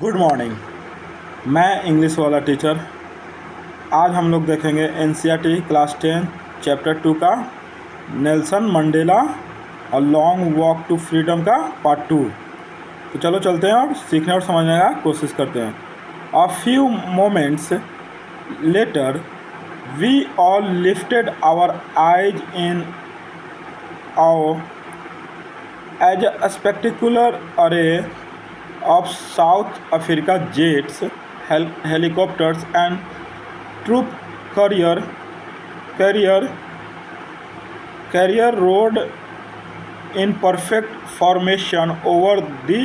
Good morning. मैं English वाला teacher. आज हम लोग देखेंगे एनसीईआरटी क्लास 10 चैप्टर 2 का नेल्सन मंडेला और लॉन्ग वॉक टू फ्रीडम का पार्ट 2। तो चलो चलते हैं और सीखने और समझने का कोशिश करते हैं। A few moments later we all lifted our eyes in awe as a spectacular array of South Africa jets, helicopters, and troop carrier carrier carrier rode in perfect formation over the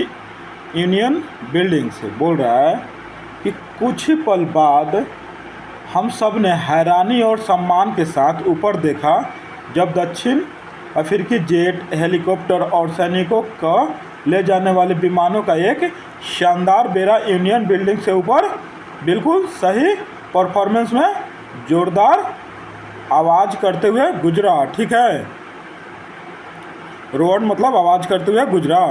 union building से। बोल रहा है कि कुछ ही पल बाद हम सब ने हैरानी और सम्मान के साथ ऊपर देखा जब दक्षिण अफ्रीकी जेट, हेलीकॉप्टर और सैनिकों को ले जाने वाले विमानों का एक शानदार बेड़ा यूनियन बिल्डिंग से ऊपर बिल्कुल सही परफॉर्मेंस में जोरदार आवाज़ करते हुए गुजरा। ठीक है, रोड मतलब आवाज़ करते हुए गुजरा।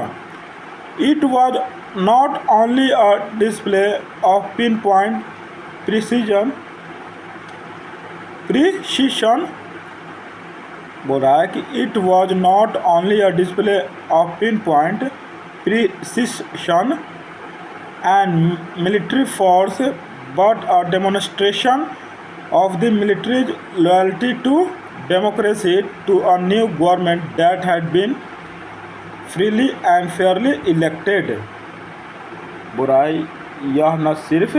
It was not only a display of pin point precision बोल रहा है कि it was not only a display of pin point precision and military force but a demonstration of the military's loyalty to democracy to a new government that had been freely and fairly elected। बुराई यह न सिर्फ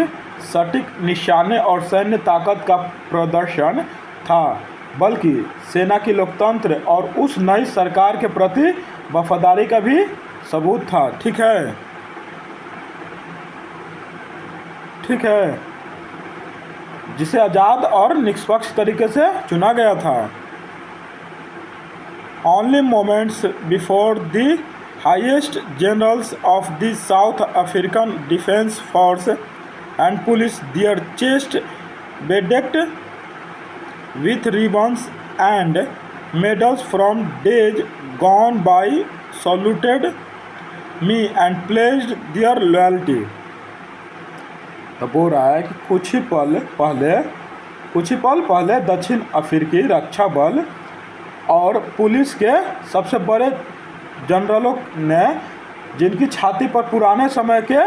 सटीक निशाने और सैन्य ताकत का प्रदर्शन था बल्कि सेना की लोकतंत्र और उस नई सरकार के प्रति वफादारी का भी सबूत था। ठीक है, जिसे आज़ाद और निष्पक्ष तरीके से चुना गया था। Only moments before the highest generals of the South African defence force and police their chest bedecked with ribbons and medals from days gone by saluted me and pledged their loyalty. तो बोल रहा है कि कुछ ही पल पहले दक्षिण अफ्रीकी रक्षा बल और पुलिस के सबसे बड़े जनरलों ने, जिनकी छाती पर पुराने समय के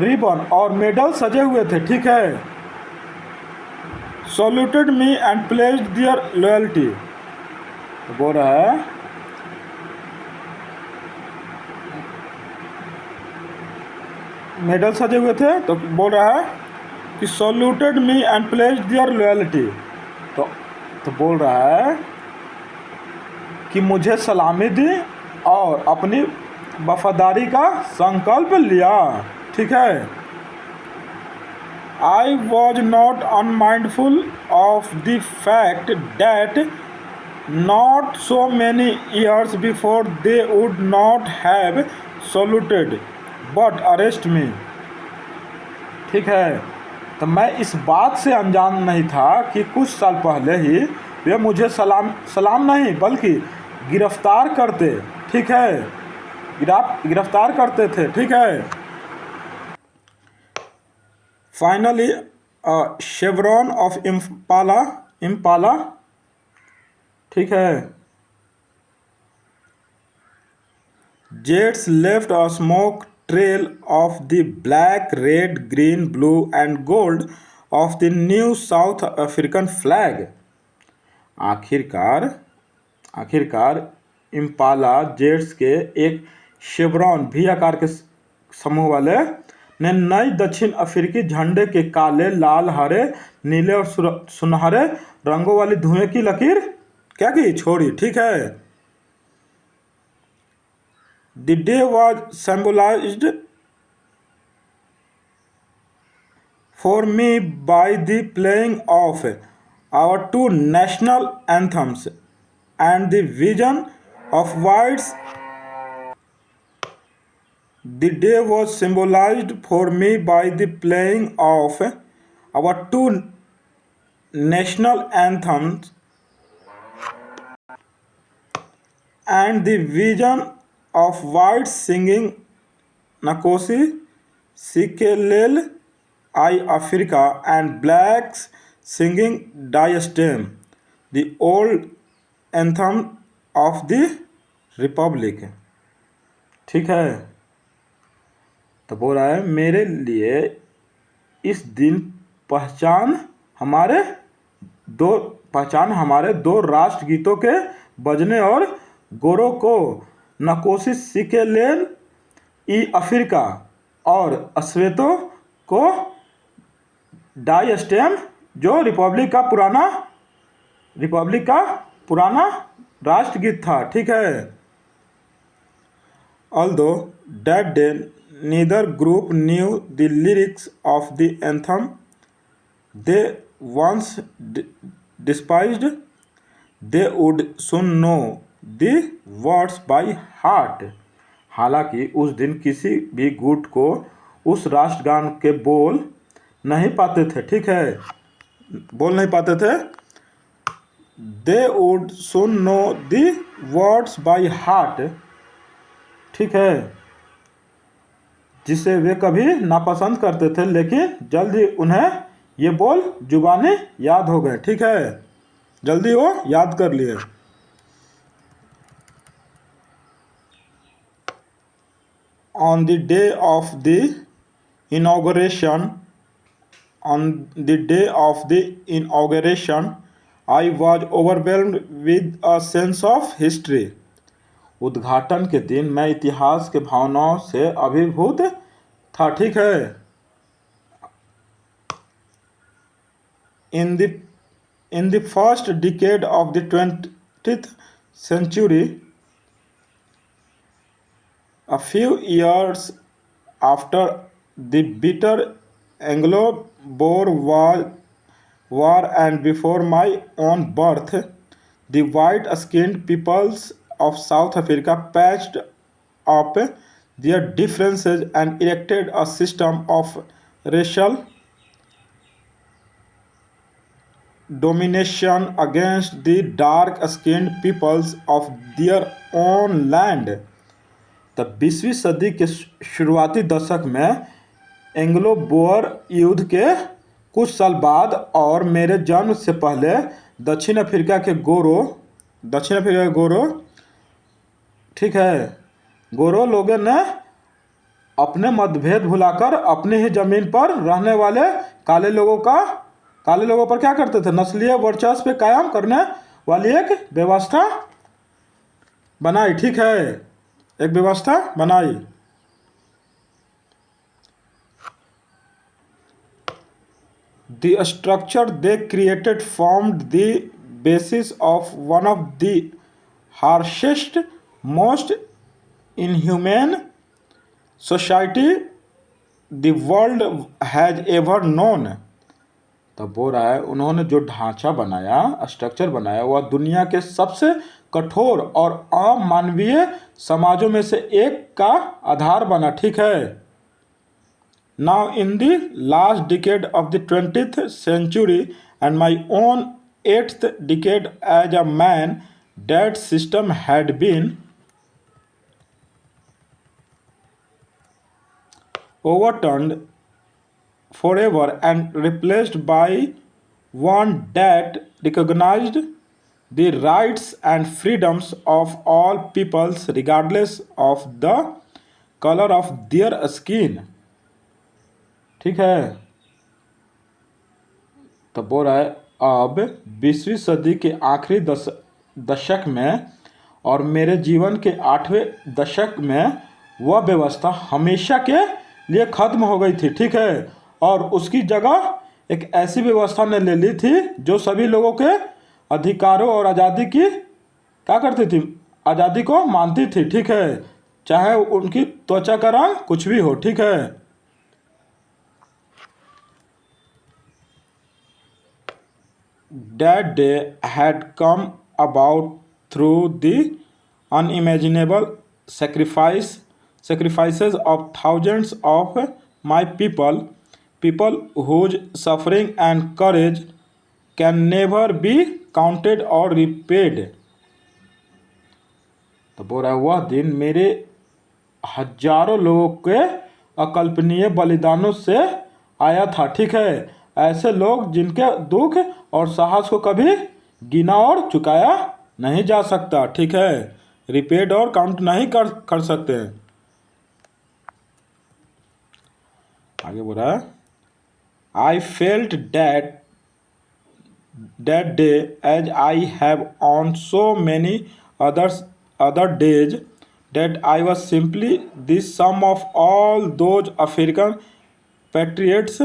रिबन और मेडल सजे हुए थे, ठीक है, saluted me and pledged their loyalty. तो बोल रहा है मेडल सजे हुए थे, तो बोल रहा है कि saluted me and pledged their loyalty. तो बोल रहा है कि मुझे सलामी दी और अपनी वफादारी का संकल्प लिया। ठीक है, I was not unmindful of the fact that not so many years before they would not have saluted but arrest me. ठीक है, तो मैं इस बात से अनजान नहीं था कि कुछ साल पहले ही वे मुझे सलाम नहीं बल्कि गिरफ्तार करते। ठीक है, गिरफ्तार करते थे। ठीक है, फाइनली शेवरॉन ऑफ इम्पाला। ठीक है, jets left a smoke trail of the black, red, green, blue and gold of the new South African flag। आखिरकार इम्पाला जेट्स के एक शेवरॉन भी आकार के समूह वाले ने नई दक्षिण अफ्रीकी झंडे के काले, लाल, हरे, नीले और सुनहरे रंगों वाली धुएं की लकीर क्या की छोड़ी। ठीक है, the day was symbolized for me by the playing of our two national anthems and the vision of whites। The day was symbolized for me by the playing of our two national anthems and the vision of whites singing Nkosi Sikelel I Africa and blacks singing Diastem, the old anthem of the Republic. ठीक है, तो बोल रहा है मेरे लिए इस दिन पहचान हमारे दो राष्ट्रगीतों के बजने और गोरों को नकोशी सिकेलेल ई अफ्रीका और अश्वेतों को डाइस्टेम जो रिपब्लिक का पुराना राष्ट्रगीत था। ठीक है, although that day neither group knew the lyrics of the anthem they once despised, they would soon know the words by heart. हालांकि उस दिन किसी भी गुट को उस राष्ट्रगान के बोल नहीं पाते थे। ठीक है, बोल नहीं पाते थे। दे would soon know the words by heart. ठीक है, जिसे वे कभी नापसंद करते थे, लेकिन जल्दी उन्हें ये बोल जुबानी याद हो गए। ठीक है, जल्दी वो याद कर लिए। On the day of the inauguration, I was overwhelmed with a sense of history. उद्घाटन के दिन मैं इतिहास के भावनाओं से अभिभूत था। ठीक है, in the first decade of the 20th century, a few years after the bitter Anglo-Boer war and before my own birth, the white-skinned peoples of South Africa patched up their differences and erected a system of racial domination against the dark-skinned peoples of their own land. तब 20वीं सदी के शुरुआती दशक में Anglo bore युद्ध के कुछ साल बाद और मेरे जन्म से पहले दक्षिण अफ्रीका के गोरो, ठीक है, गोरो लोगों ने अपने मतभेद भुलाकर अपनी ही ज़मीन पर रहने वाले काले लोगों पर क्या करते थे, नस्लीय वर्चस्व पे कायम करने वाली एक व्यवस्था बनाई। ठीक है, एक व्यवस्था बनाई। The structure they created formed the basis of one of the harshest, most inhumane society the world has ever known. तब बोल रहा है उन्होंने जो ढांचा बनाया, स्ट्रक्चर बनाया, वह दुनिया के सबसे कठोर और अमानवीय समाजों में से एक का आधार बना। ठीक है, now in the last decade of the 20th century and my own 8th decade as a man, that system had been overturned forever and replaced by one that recognized the rights and freedoms of all peoples regardless of the color of their skin. ठीक है, तो बोल रहा है अब 20वीं सदी के आखिरी दशक में और मेरे जीवन के 8वें दशक में वह व्यवस्था हमेशा के लिए खत्म हो गई थी। ठीक है, और उसकी जगह एक ऐसी व्यवस्था ने ले ली थी जो सभी लोगों के अधिकारों और आज़ादी की क्या करती थी, आज़ादी को मानती थी। ठीक है, चाहे उनकी त्वचा का रंग कुछ भी हो। ठीक है, that day had come about through the unimaginable sacrifices of thousands of my people whose suffering and courage can never be counted or repaid. तो बोल रहा है वह दिन मेरे हजारों लोगों के अकल्पनीय बलिदानों से आया था। ठीक है, ऐसे लोग जिनके दुख और साहस को कभी गिना और चुकाया नहीं जा सकता। ठीक है, रिपेड और काउंट नहीं कर सकते हैं। आगे बोल रहा है, I felt that day as I have on so many other days that I was simply the sum of all those African patriots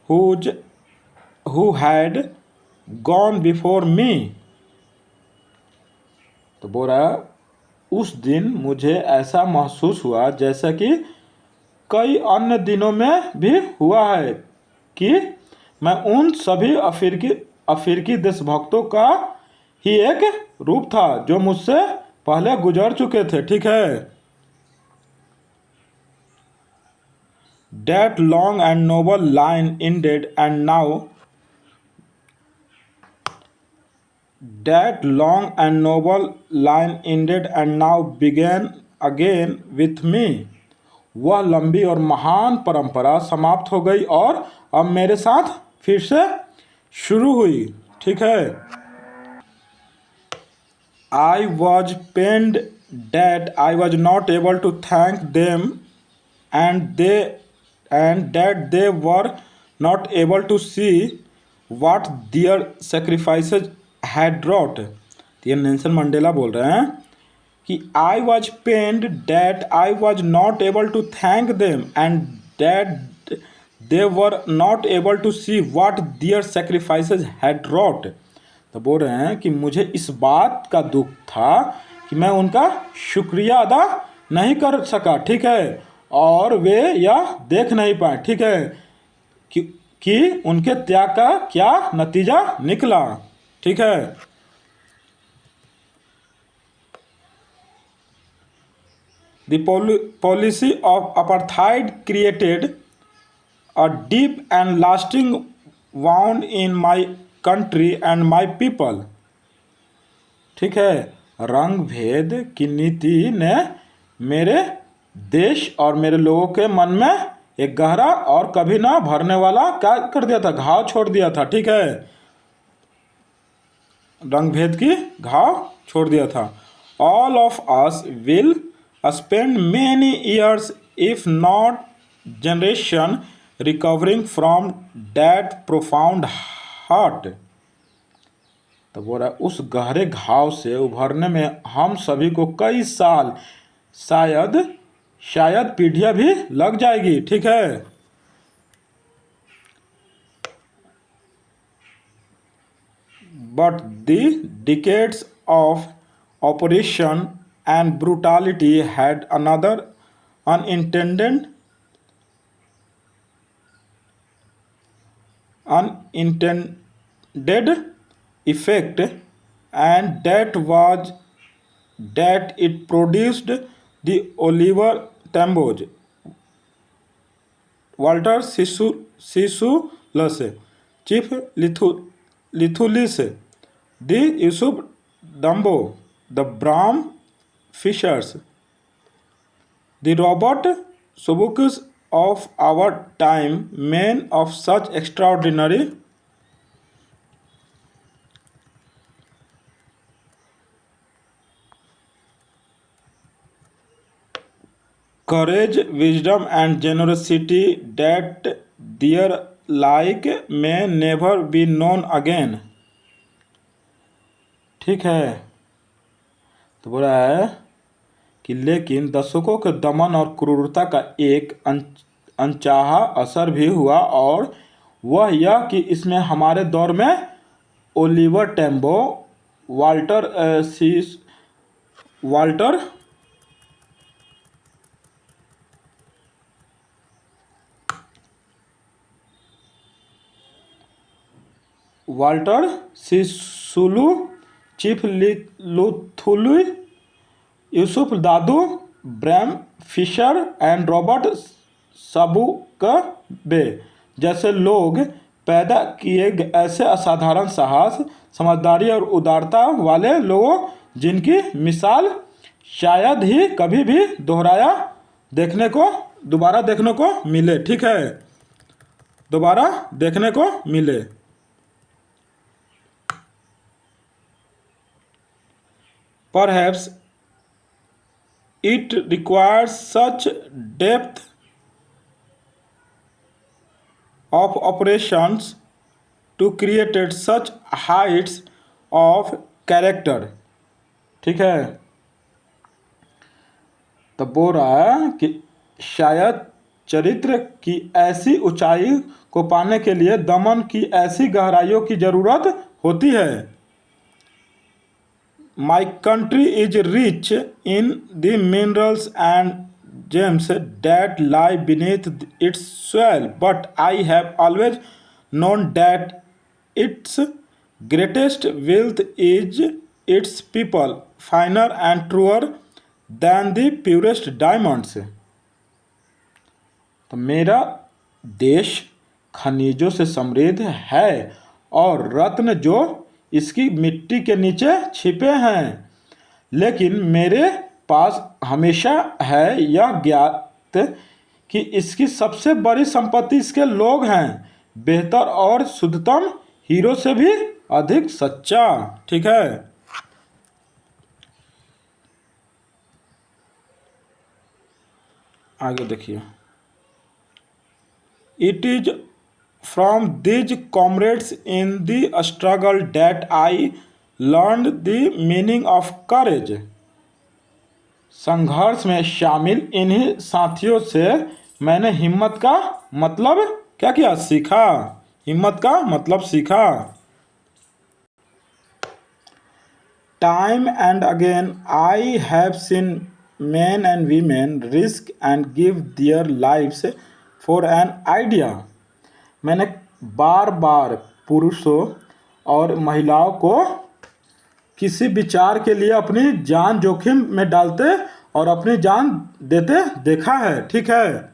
who had gone before me। तो बोल रहा है, उस दिन मुझे ऐसा महसूस हुआ जैसा कि कई अन्य दिनों में भी हुआ है कि मैं उन सभी अफ्रीकी देशभक्तों का ही एक रूप था जो मुझसे पहले गुजर चुके थे। ठीक है, that long and noble line ended and now began again with me। वह लंबी और महान परंपरा समाप्त हो गई और अब मेरे साथ फिर से शुरू हुई। ठीक है, I was pained that I was not able to thank them and that they were not able to see what their sacrifices had wrought। ये नेल्सन मंडेला बोल रहे हैं कि I was pained that I was not able to thank them and that they were not able to see what their sacrifices had wrought। तो बोल रहे हैं कि मुझे इस बात का दुख था कि मैं उनका शुक्रिया अदा नहीं कर सका। ठीक है, और वे यह देख नहीं पाए। ठीक है, कि उनके त्याग का क्या नतीजा निकला। ठीक है, The policy of apartheid created a deep and lasting wound in my country and my people। ठीक है, रंग भेद की नीति ने मेरे देश और मेरे लोगों के मन में एक गहरा और कभी ना भरने वाला क्या कर दिया था, घाव छोड़ दिया था। ठीक है, रंग भेद की घाव छोड़ दिया था। All of us will spend many years if not generation recovering from that profound hurt। तो बोल रहा है, उस गहरे घाव से उभरने में हम सभी को कई साल, शायद पीढ़ियां भी लग जाएगी। ठीक है, but the decades of oppression and brutality had another unintended effect, and that was that it produced the Oliver Tambo, Walter Sisulu, Chief Lithulis, the Yusuf Dumbo, the Bram Fishers, the Robert Sobukus of our time, men of such extraordinary courage, wisdom and generosity that their like may never be known again। ठीक है, तो बोला है कि लेकिन दशकों के दमन और क्रूरता का एक अनचाहा असर भी हुआ, और वह यह कि इसमें हमारे दौर में Oliver Tambo, Walter Sisulu, Chief Luthuli, Yusuf Dadoo, Bram Fischer and Robert Sobukwe जैसे लोग पैदा किए। ऐसे असाधारण साहस, समझदारी और उदारता वाले लोगों जिनकी मिसाल शायद ही कभी भी दोबारा देखने को मिले। ठीक है, दोबारा देखने को मिले। Perhaps it requires such depth of operations to create such heights of character। ठीक है, तो बोल रहा है कि शायद चरित्र की ऐसी ऊंचाई को पाने के लिए दमन की ऐसी गहराइयों की जरूरत होती है। My country is rich in the minerals and gems that lie beneath its soil, but I have always known that its greatest wealth is its people, finer and truer than the purest diamonds। तो मेरा देश खनिजों से समृद्ध है और रत्न जो इसकी मिट्टी के नीचे छिपे हैं, लेकिन मेरे पास हमेशा है यह ज्ञात कि इसकी सबसे बड़ी संपत्ति इसके लोग हैं, बेहतर और शुद्धतम हीरो से भी अधिक सच्चा। ठीक है, आगे देखिए। It is from these comrades in the struggle that I learned the meaning of courage। संघर्ष में शामिल इन्हीं साथियों से मैंने हिम्मत का मतलब क्या किया, सीखा। हिम्मत का मतलब सीखा। Time and again I have seen men and women risk and give their lives for an idea। मैंने बार बार पुरुषों और महिलाओं को किसी विचार के लिए अपनी जान जोखिम में डालते और अपनी जान देते देखा है। ठीक है,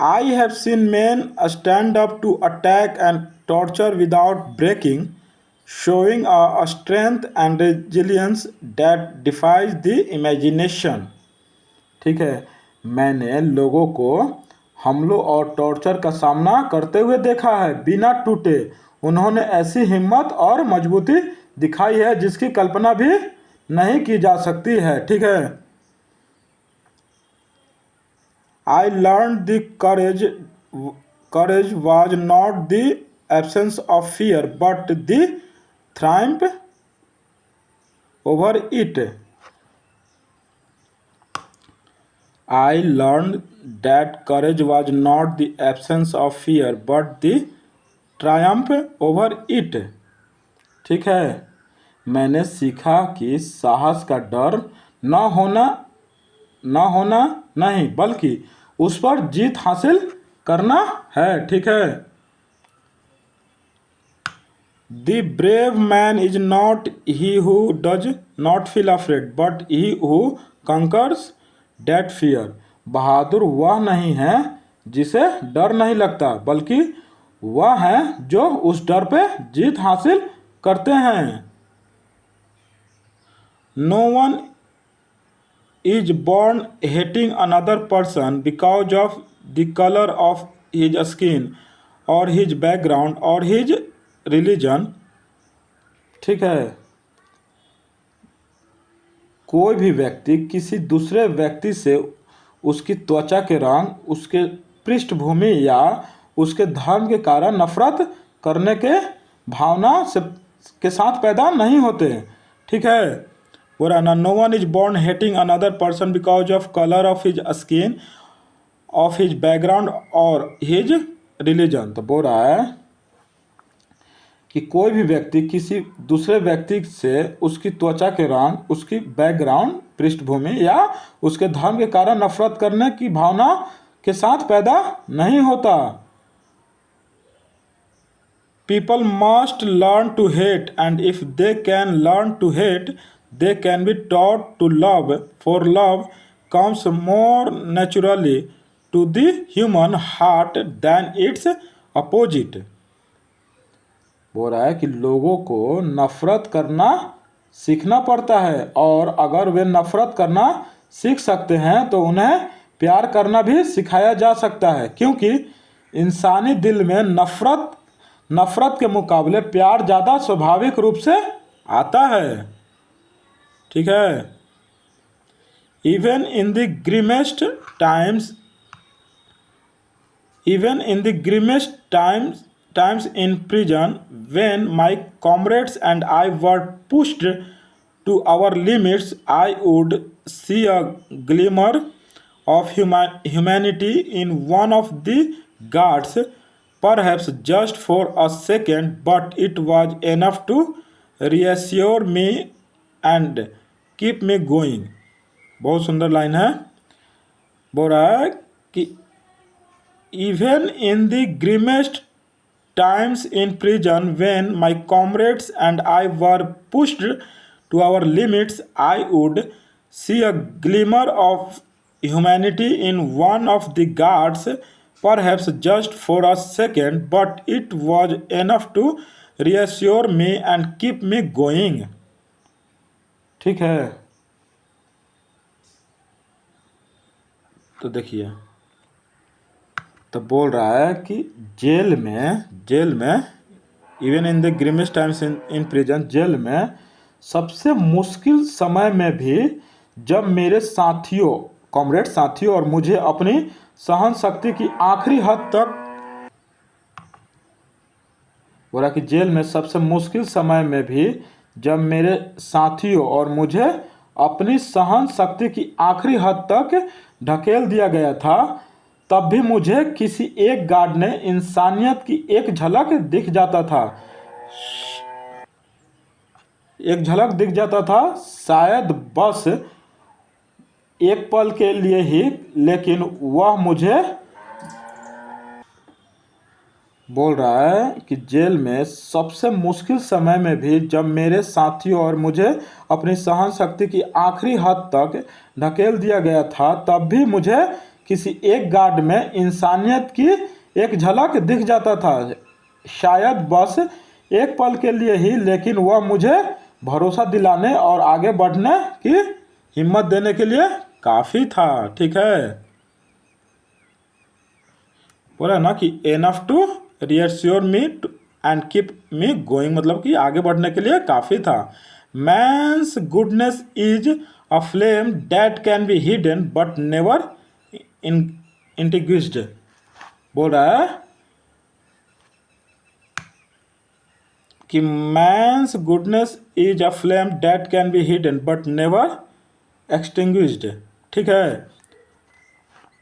I have seen men stand up to attack and torture without breaking, showing a strength and resilience that defies the imagination। ठीक है, मैंने लोगों को हमलों और टॉर्चर का सामना करते हुए देखा है, बिना टूटे। उन्होंने ऐसी हिम्मत और मजबूती दिखाई है जिसकी कल्पना भी नहीं की जा सकती है। ठीक है, I learn the courage was not the absence of fear but the triumph over it. I learned that courage was not the absence of fear but the triumph over it। ठीक है, मैंने सीखा कि साहस का डर न होना नहीं बल्कि उस पर जीत हासिल करना है। ठीक है, The brave man is not he who does not feel afraid but he who conquers that fear। बहादुर वह नहीं है जिसे डर नहीं लगता, बल्कि वह है जो उस डर पे जीत हासिल करते हैं। No one is born hating another person because of the color of his skin or his background or his religion। ठीक है, कोई भी व्यक्ति किसी दूसरे व्यक्ति से उसकी त्वचा के रंग, उसके पृष्ठभूमि या उसके धर्म के कारण नफरत करने के भावना के साथ पैदा नहीं होते। ठीक है, बोल रहा है ना, no one is born hating another person because of colour of his skin, of his background और हिज रिलीजन। तो बोल रहा है कि कोई भी व्यक्ति किसी दूसरे व्यक्ति से उसकी त्वचा के रंग, उसकी बैकग्राउंड, पृष्ठभूमि या उसके धर्म के कारण नफरत करने की भावना के साथ पैदा नहीं होता। People must learn to hate, and if they can learn to hate, they can be taught to love, for love comes more naturally to the human heart than its opposite। बोल रहा है कि लोगों को नफरत करना सीखना पड़ता है, और अगर वे नफरत करना सीख सकते हैं तो उन्हें प्यार करना भी सिखाया जा सकता है, क्योंकि इंसानी दिल में नफरत के मुकाबले प्यार ज़्यादा स्वाभाविक रूप से आता है। ठीक है। Even in the grimmest times times in prison, when my comrades and I were pushed to our limits, I would see a glimmer of humanity in one of the guards, perhaps just for a second, but it was enough to reassure me and keep me going। बहुत सुंदर line है। बोल रहा है कि even in the grimmest times in prison, when my comrades and I were pushed to our limits, I would see a glimmer of humanity in one of the guards, perhaps just for a second, but it was enough to reassure me and keep me going। ठीक है। तो देखिए, तो बोल रहा है कि जेल में even in the grimmest times in prison, जेल में सबसे मुश्किल समय में भी जब मेरे कॉमरेड साथियों और मुझे अपनी सहन शक्ति की आखिरी हद तक, बोला कि जेल में सबसे मुश्किल समय में भी जब मेरे साथियों और मुझे अपनी सहन शक्ति की आखिरी हद तक ढकेल दिया गया था, तब भी मुझे किसी एक गार्ड ने इंसानियत की एक झलक दिख जाता था, शायद बस एक पल के लिए ही, लेकिन वह मुझे, बोल रहा है कि जेल में सबसे मुश्किल समय में भी जब मेरे साथियों और मुझे अपनी सहन शक्ति की आखिरी हद तक ढकेल दिया गया था, तब भी मुझे किसी एक गार्ड में इंसानियत की एक झलक दिख जाता था, शायद बस एक पल के लिए ही, लेकिन वह मुझे भरोसा दिलाने और आगे बढ़ने की हिम्मत देने के लिए काफ़ी था। ठीक है। बोला ना कि enough to reassure me and keep me going, मतलब कि आगे बढ़ने के लिए काफ़ी था। Man's goodness is a flame that can be hidden but never extinguished. बोल रहा है कि man's goodness is a flame that can be hidden but never extinguished. ठीक है।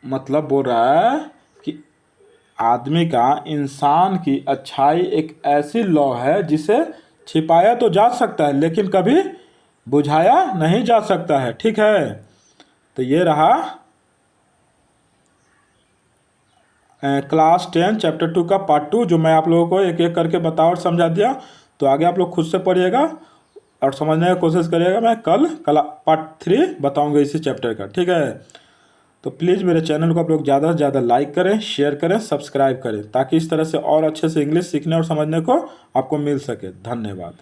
मतलब बोल रहा है कि आदमी का, इंसान की अच्छाई एक ऐसी लौ है जिसे छिपाया तो जा सकता है लेकिन कभी बुझाया नहीं जा सकता है। ठीक है। तो ये रहा क्लास 10 चैप्टर 2 का पार्ट 2, जो मैं आप लोगों को एक एक करके बता और समझा दिया। तो आगे आप लोग खुद से पढ़िएगा और समझने की कोशिश करिएगा। मैं कल पार्ट 3 बताऊंगा इसी चैप्टर का। ठीक है। तो प्लीज़ मेरे चैनल को आप लोग ज़्यादा से ज़्यादा लाइक करें, शेयर करें, सब्सक्राइब करें, ताकि इस तरह से और अच्छे से इंग्लिश सीखने और समझने को आपको मिल सके। धन्यवाद।